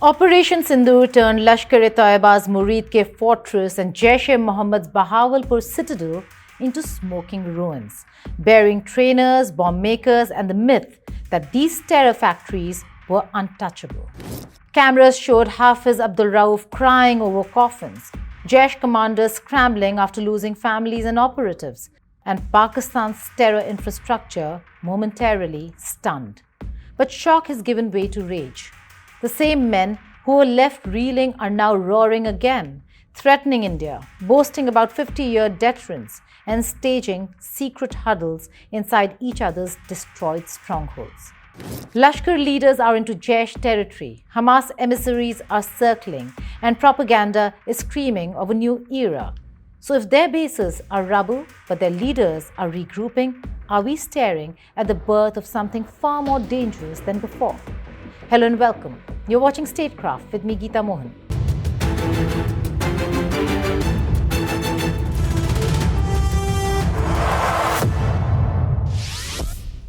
Operation Sindoor turned Lashkar-e-Taiba's Muridke fortress and Jaish-e-Mohammed's Bahawalpur citadel into smoking ruins, burying trainers, bomb makers, and the myth that these terror factories were untouchable. Cameras showed Hafiz Rauf crying over coffins, Jaish commanders scrambling after losing families and operatives, and Pakistan's terror infrastructure momentarily stunned. But shock has given way to rage. The same men who were left reeling are now roaring again, threatening India, boasting about 50-year deterrence, and staging secret huddles inside each other's destroyed strongholds. Lashkar leaders are into Jaish territory, Hamas emissaries are circling, and propaganda is screaming of a new era. So if their bases are rubble, but their leaders are regrouping, are we staring at the birth of something far more dangerous than before? Hello and welcome. You're watching Statecraft with me, Geeta Mohan.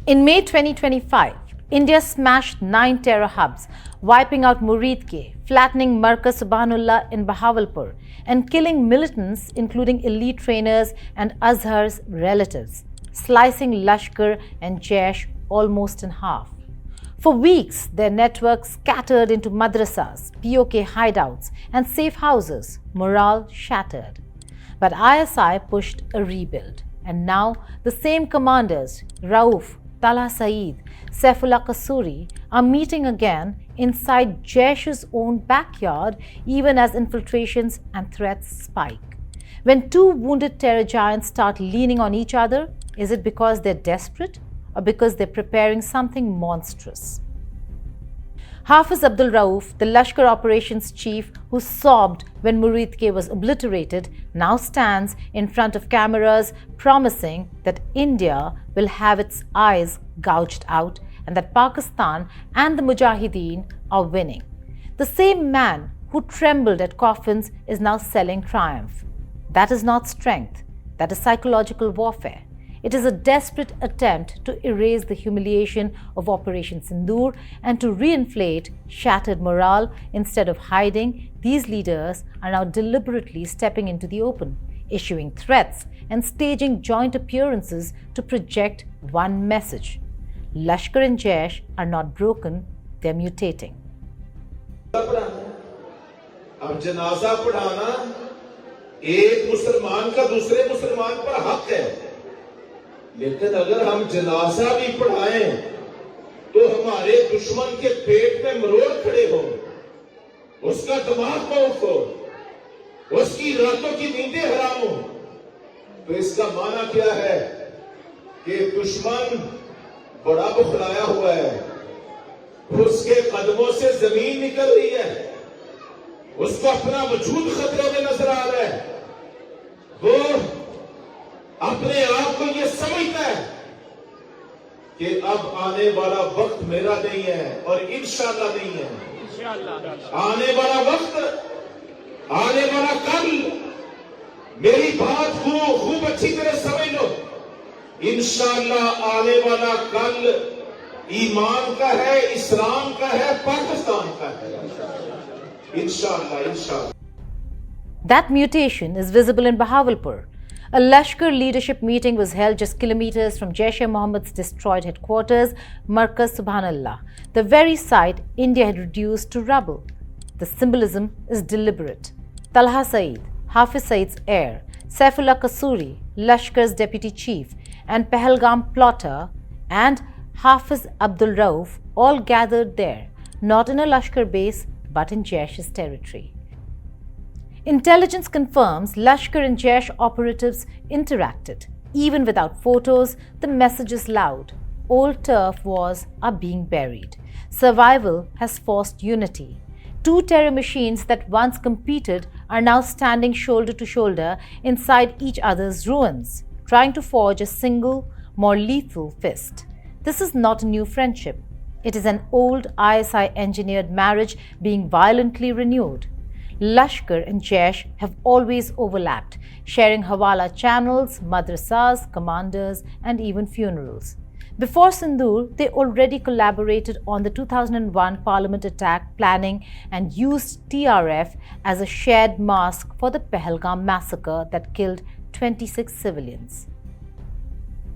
In May 2025, India smashed 9 terror hubs, wiping out Muridke, flattening Markaz Subhanullah in Bahawalpur, and killing militants including elite trainers and Azhar's relatives, slicing Lashkar and Jaish almost in half. For weeks, their network scattered into madrasas, POK hideouts, and safe houses, morale shattered. But ISI pushed a rebuild, and now the same commanders, Rauf, Talha Saeed, Saifullah Kasuri, are meeting again inside Jaish's own backyard, even as infiltrations and threats spike. When two wounded terror giants start leaning on each other, is it because they're desperate or because they're preparing something monstrous? Hafiz Rauf, the Lashkar operations chief who sobbed when Muridke was obliterated, now stands in front of cameras promising that India will have its eyes gouged out and that Pakistan and the Mujahideen are winning. The same man who trembled at coffins is now selling triumph. That is not strength, that is psychological warfare. It is a desperate attempt to erase the humiliation of Operation Sindoor and to reinflate shattered morale. Instead of hiding, these leaders are now deliberately stepping into the open, issuing threats and staging joint appearances to project one message. Lashkar and Jaish are not broken, they're mutating. अब जनाजा पढ़ाना एक मुसलमान का दूसरे मुसलमान पर हक है, लेकिन अगर हम जनाजा भी पढ़ाएं तो हमारे दुश्मन के पेट में मरोड़ खड़े हो, उसका दिमाग मौत हो, उसकी रातों की नींदें हराम हो, तो इसका माना क्या है कि दुश्मन बड़ा बुखलाया हुआ है, उसके कदमों से जमीन निकल रही है, उसको अपना वजूद खतरे में नजर आ रहा है, वो अपने आप को ये समझता है कि अब आने वाला वक्त मेरा नहीं है और इंशाअल्लाह नहीं है। आने वाला वक्त, आने वाला कल, मेरी बात को खूब अच्छी तरह समझ लो, इंशाअल्लाह आने वाला कल ईमान का है, इस्लाम का है, पाकिस्तान का है। इंशाअल्लाह, इंशाअल्लाह। That mutation is visible in Bahawalpur. A Lashkar leadership meeting was held just kilometers from Jaish-e-Mohammed's destroyed headquarters, Markaz Subhanallah, the very site India had reduced to rubble. The symbolism is deliberate. Talha Saeed, Hafiz Saeed's heir, Saifullah Kasuri, Lashkar's deputy chief, and Pahalgam plotter, and Hafiz Rauf all gathered there, not in a Lashkar base but in Jaish's territory. Intelligence confirms Lashkar and Jaish operatives interacted. Even without photos, the message is loud. Old turf wars are being buried. Survival has forced unity. Two terror machines that once competed are now standing shoulder to shoulder inside each other's ruins, trying to forge a single, more lethal fist. This is not a new friendship. It is an old ISI-engineered marriage being violently renewed. Lashkar and Jaish have always overlapped, sharing hawala channels, madrasas, commanders, and even funerals. Before Sindoor, they already collaborated on the 2001 Parliament attack planning and used TRF as a shared mask for the Pahalgam massacre that killed 26 civilians.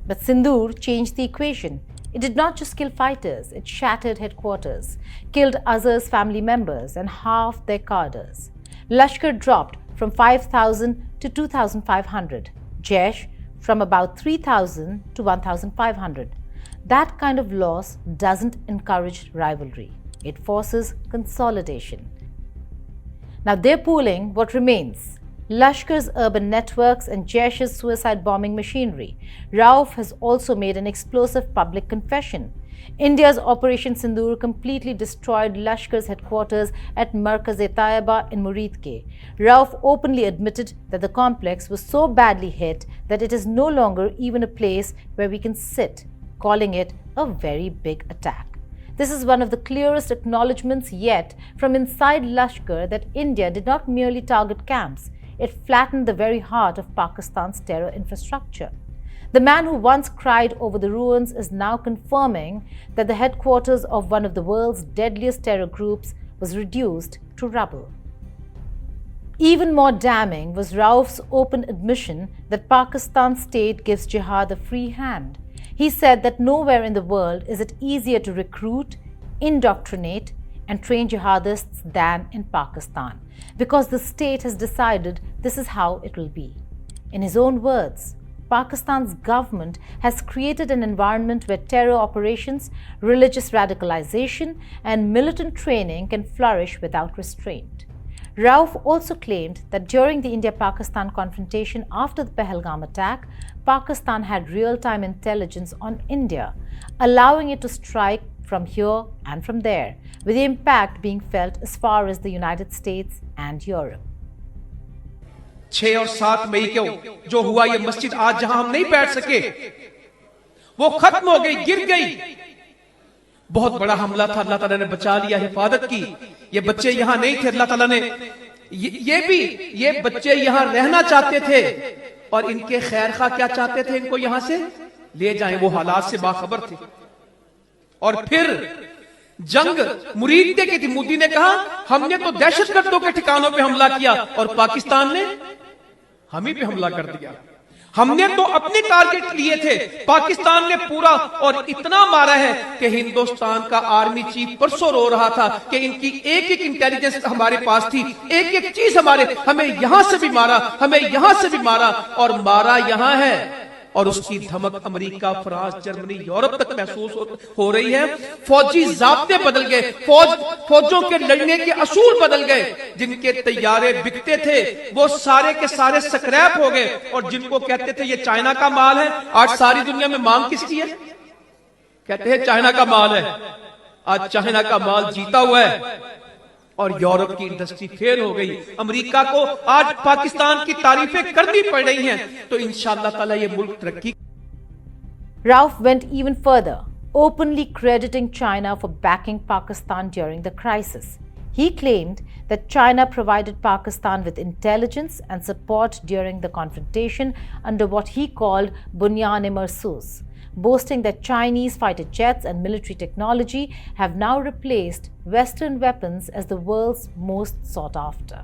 But Sindoor changed the equation. It did not just kill fighters, it shattered headquarters, killed Azhar's family members and halved their cadres. Lashkar dropped from 5,000 to 2,500, Jaish from about 3,000 to 1,500. That kind of loss doesn't encourage rivalry. It forces consolidation. Now they're pooling what remains. Lashkar's urban networks and Jaish's suicide bombing machinery. Rauf has also made an explosive public confession. India's Operation Sindoor completely destroyed Lashkar's headquarters at Markaz-e-Taiba in Muridke. Rauf openly admitted that the complex was so badly hit that it is no longer even a place where we can sit, calling it a very big attack. This is one of the clearest acknowledgements yet from inside Lashkar that India did not merely target camps, it flattened the very heart of Pakistan's terror infrastructure. The man who once cried over the ruins is now confirming that the headquarters of one of the world's deadliest terror groups was reduced to rubble. Even more damning was Rauf's open admission that Pakistan's state gives jihad a free hand. He said that nowhere in the world is it easier to recruit, indoctrinate, and train jihadists than in Pakistan, because the state has decided this is how it will be. In his own words, Pakistan's government has created an environment where terror operations, religious radicalization, and militant training can flourish without restraint. Rauf also claimed that during the India-Pakistan confrontation after the Pahalgam attack, Pakistan had real-time intelligence on India, allowing it to strike from here and from there, with the impact being felt as far as the United States and Europe. 6 और 7 मई को जो हुआ ये मस्जिद आज जहां हम नहीं बैठ सके वो खत्म हो गई, गिर गई। बहुत बड़ा हमला था, अल्लाह ताला ने बचा लिया, हिफाजत की। ये बच्चे यहां नहीं थे, अल्लाह ताला ने ये बच्चे यहां रहना चाहते थे और इनके खैर खा क्या चाहते थे, इनको यहां से ले जाएं। वो हालात से बाखबर थे। और फिर जंग मुरीद की थी। मोदी ने कहा हमने तो दहशतगर्दों के ठिकानों पे हमला किया और पाकिस्तान ने हम ही पे हमला कर दिया। हमने तो अपने टारगेट लिए थे, पाकिस्तान ने पूरा और इतना मारा है कि हिंदुस्तान का आर्मी चीफ परसों रो रहा था कि इनकी एक एक इंटेलिजेंस हमारे पास थी, एक एक चीज हमें यहां से भी मारा, हमें यहां से भी मारा और मारा यहां है। और उसकी धमक अमेरिका, फ्रांस, जर्मनी, यूरोप तक महसूस हो रही है। फौजी ज़ाब्ते बदल गए, फौजों के लड़ने के असूल बदल गए। जिनके तैयारे बिकते थे वो सारे के सारे स्क्रैप हो गए और जिनको कहते थे ये चाइना का माल है, आज सारी दुनिया में मांग किसकी है? कहते हैं चाइना का माल है। आज चाइना का माल जीता हुआ है और यूरोप की इंडस्ट्री फेल हो गई। अमेरिका को आज पाकिस्तान की तारीफें करनी पड़ रही हैं, तो इंशाअल्लाह ताला ये मुल्क तरक्की। Rauf went even further, openly crediting China for backing Pakistan during the crisis. He claimed that China provided Pakistan with intelligence and support during the confrontation under what he called Bunyan-e-Marsus, boasting that Chinese fighter jets and military technology have now replaced Western weapons as the world's most sought after.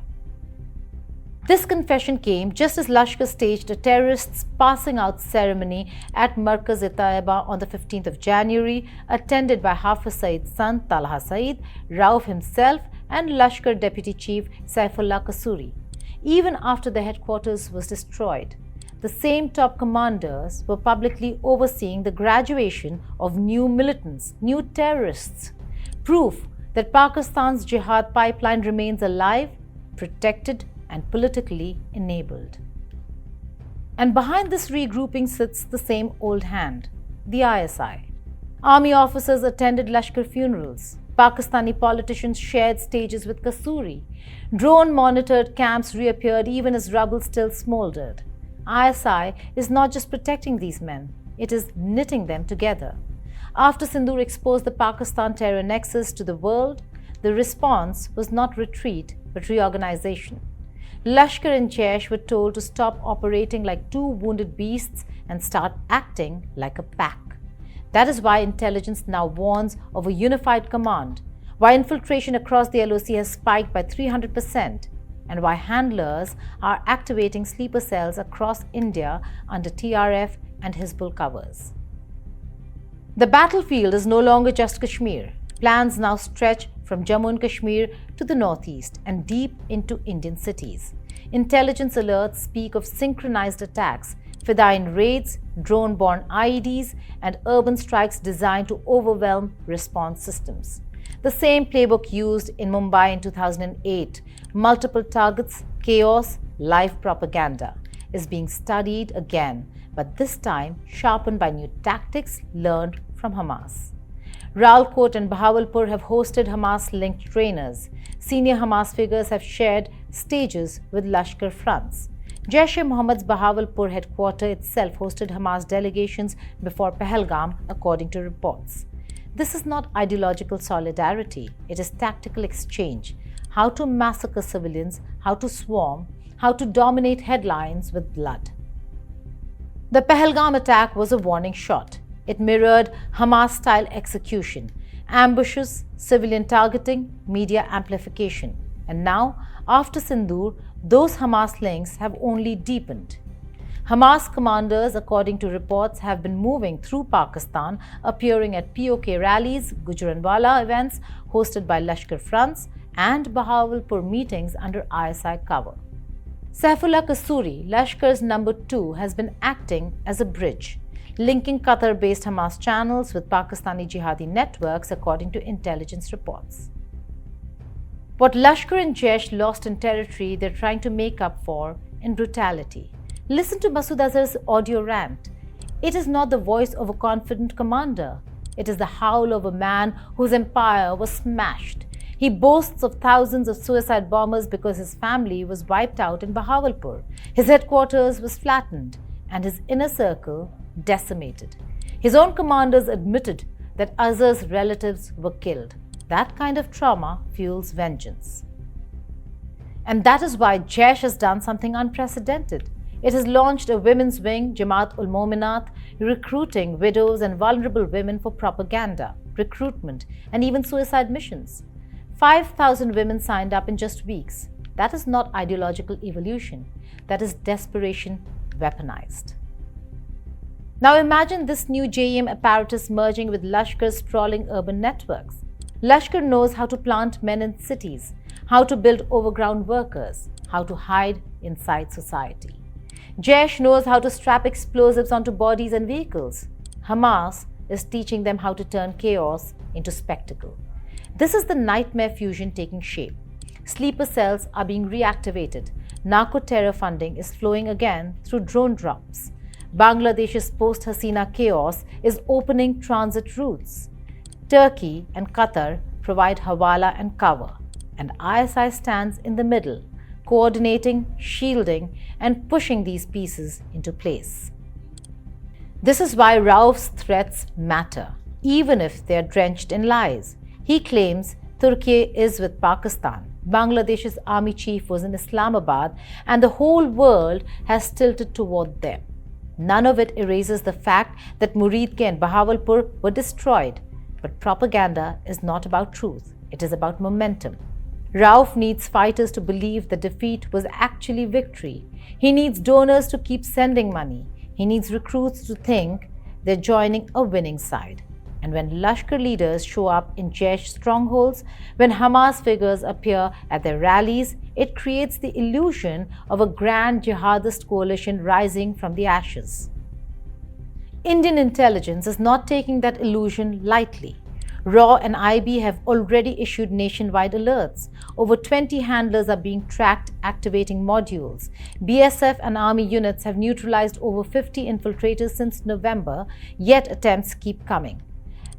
This confession came just as Lashkar staged a terrorists passing out ceremony at Markaz-e-Taiba on the 15th of January, attended by Hafiz Saeed's son Talha Saeed, Rauf himself, and Lashkar Deputy Chief Saifullah Kasuri. Even after the headquarters was destroyed, the same top commanders were publicly overseeing the graduation of new militants, new terrorists, proof that Pakistan's jihad pipeline remains alive, protected, and politically enabled. And behind this regrouping sits the same old hand, the ISI. Army officers attended Lashkar funerals. Pakistani politicians shared stages with Kasuri. Drone-monitored camps reappeared even as rubble still smoldered. ISI is not just protecting these men, it is knitting them together. After Sindoor exposed the Pakistan terror nexus to the world, the response was not retreat but reorganization. Lashkar and Jaish were told to stop operating like two wounded beasts and start acting like a pack. That is why intelligence now warns of a unified command, why infiltration across the LOC has spiked by 300%, and why handlers are activating sleeper cells across India under TRF and Hizbul covers. The battlefield is no longer just Kashmir. Plans now stretch from Jammu and Kashmir to the northeast and deep into Indian cities. Intelligence alerts speak of synchronized attacks, Fedayeen raids, drone-borne IEDs, and urban strikes designed to overwhelm response systems. The same playbook used in Mumbai in 2008, multiple targets, chaos, live propaganda, is being studied again, but this time sharpened by new tactics learned from Hamas. Rawalkot and Bahawalpur have hosted Hamas-linked trainers. Senior Hamas figures have shared stages with Lashkar fronts. Jaish-e-Mohammed's Bahawalpur headquarters itself hosted Hamas delegations before Pahalgam, according to reports. This is not ideological solidarity, it is tactical exchange. How to massacre civilians, how to swarm, how to dominate headlines with blood. The Pahalgam attack was a warning shot. It mirrored Hamas-style execution, ambushes, civilian targeting, media amplification. And now, after Sindoor, those Hamas links have only deepened. Hamas commanders, according to reports, have been moving through Pakistan, appearing at POK rallies, Gujranwala events hosted by Lashkar fronts, and Bahawalpur meetings under ISI cover. Saifullah Kasuri, Lashkar's number 2, has been acting as a bridge, linking Qatar-based Hamas channels with Pakistani jihadi networks, according to intelligence reports. What Lashkar and Jaish lost in territory, they're trying to make up for in brutality. Listen to Masood Azhar's audio rant. It is not the voice of a confident commander. It is the howl of a man whose empire was smashed. He boasts of thousands of suicide bombers because his family was wiped out in Bahawalpur. His headquarters was flattened and his inner circle decimated. His own commanders admitted that Azhar's relatives were killed. That kind of trauma fuels vengeance. And that is why Jaish has done something unprecedented. It has launched a women's wing, Jamaat-ul-Mominat, recruiting widows and vulnerable women for propaganda, recruitment, and even suicide missions. 5,000 women signed up in just weeks. That is not ideological evolution. That is desperation weaponized. Now imagine this new JEM apparatus merging with Lashkar's sprawling urban networks. Lashkar knows how to plant men in cities, how to build overground workers, how to hide inside society. Jaish knows how to strap explosives onto bodies and vehicles. Hamas is teaching them how to turn chaos into spectacle. This is the nightmare fusion taking shape. Sleeper cells are being reactivated. Narco-terror funding is flowing again through drone drops. Bangladesh's post-Hasina chaos is opening transit routes. Turkey and Qatar provide hawala and cover, and ISI stands in the middle, coordinating, shielding, and pushing these pieces into place. This is why Rauf's threats matter, even if they are drenched in lies. He claims Turkey is with Pakistan. Bangladesh's army chief was in Islamabad, and the whole world has tilted toward them. None of it erases the fact that Muridke and Bahawalpur were destroyed. But propaganda is not about truth, it is about momentum. Rauf needs fighters to believe the defeat was actually victory. He needs donors to keep sending money. He needs recruits to think they're joining a winning side. And when Lashkar leaders show up in Jaish strongholds, when Hamas figures appear at their rallies, it creates the illusion of a grand jihadist coalition rising from the ashes. Indian intelligence is not taking that illusion lightly. RAW and IB have already issued nationwide alerts. Over 20 handlers are being tracked, activating modules. BSF and army units have neutralized over 50 infiltrators since November, yet attempts keep coming.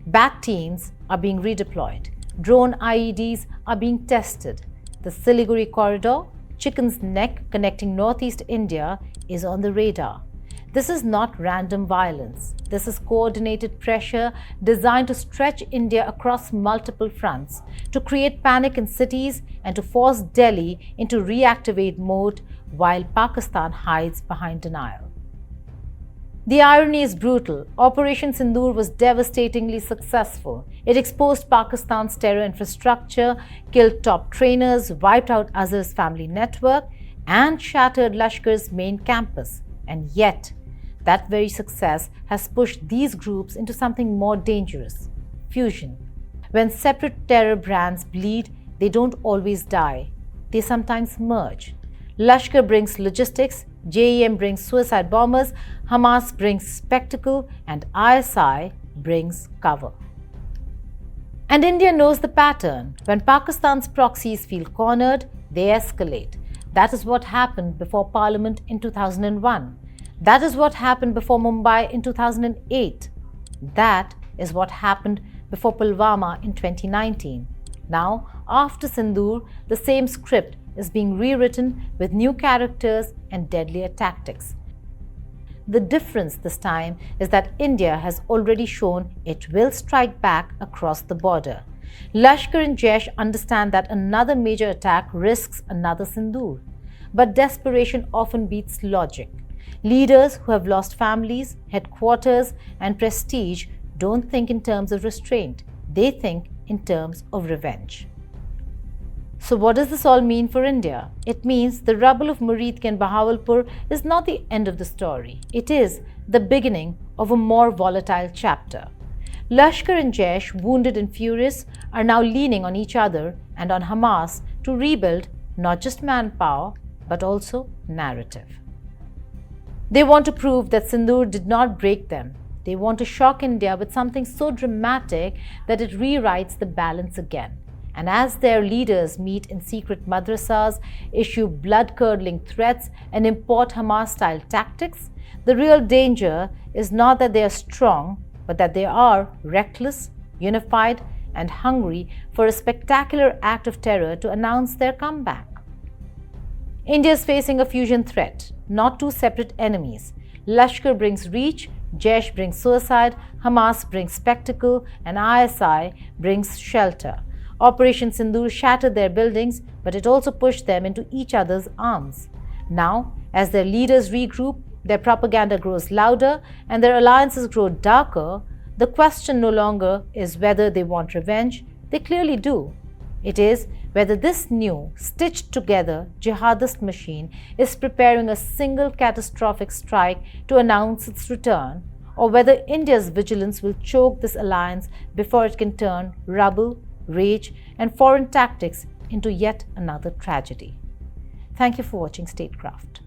Bat teams are being redeployed. Drone IEDs are being tested. The Siliguri corridor, Chicken's Neck connecting northeast India, is on the radar. This is not random violence. This is coordinated pressure designed to stretch India across multiple fronts, to create panic in cities and to force Delhi into reactivate mode while Pakistan hides behind denial. The irony is brutal. Operation Sindoor was devastatingly successful. It exposed Pakistan's terror infrastructure, killed top trainers, wiped out Azhar's family network, and shattered Lashkar's main campus. And yet, that very success has pushed these groups into something more dangerous: fusion. When separate terror brands bleed, they don't always die. They sometimes merge. Lashkar brings logistics, JEM brings suicide bombers, Hamas brings spectacle, and ISI brings cover. And India knows the pattern. When Pakistan's proxies feel cornered, they escalate. That is what happened before Parliament in 2001. That is what happened before Mumbai in 2008. That is what happened before Pulwama in 2019. Now, after Sindoor, the same script is being rewritten with new characters and deadlier tactics. The difference this time is that India has already shown it will strike back across the border. Lashkar and Jaish understand that another major attack risks another Sindoor. But desperation often beats logic. Leaders who have lost families, headquarters, and prestige don't think in terms of restraint. They think in terms of revenge. So what does this all mean for India? It means the rubble of Murid and Bahawalpur is not the end of the story. It is the beginning of a more volatile chapter. Lashkar and Jaish, wounded and furious, are now leaning on each other and on Hamas to rebuild not just manpower, but also narrative. They want to prove that Sindoor did not break them. They want to shock India with something so dramatic that it rewrites the balance again. And as their leaders meet in secret madrasas, issue blood-curdling threats, and import Hamas-style tactics, the real danger is not that they are strong, but that they are reckless, unified, and hungry for a spectacular act of terror to announce their comeback. India is facing a fusion threat, not two separate enemies. Lashkar brings reach, Jaish brings suicide, Hamas brings spectacle, and ISI brings shelter. Operation Sindoor shattered their buildings, but it also pushed them into each other's arms. Now, as their leaders regroup, their propaganda grows louder, and their alliances grow darker, the question no longer is whether they want revenge. They clearly do. It is whether this new, stitched-together jihadist machine is preparing a single catastrophic strike to announce its return, or whether India's vigilance will choke this alliance before it can turn rubble, rage, and foreign tactics into yet another tragedy. Thank you for watching Statecraft.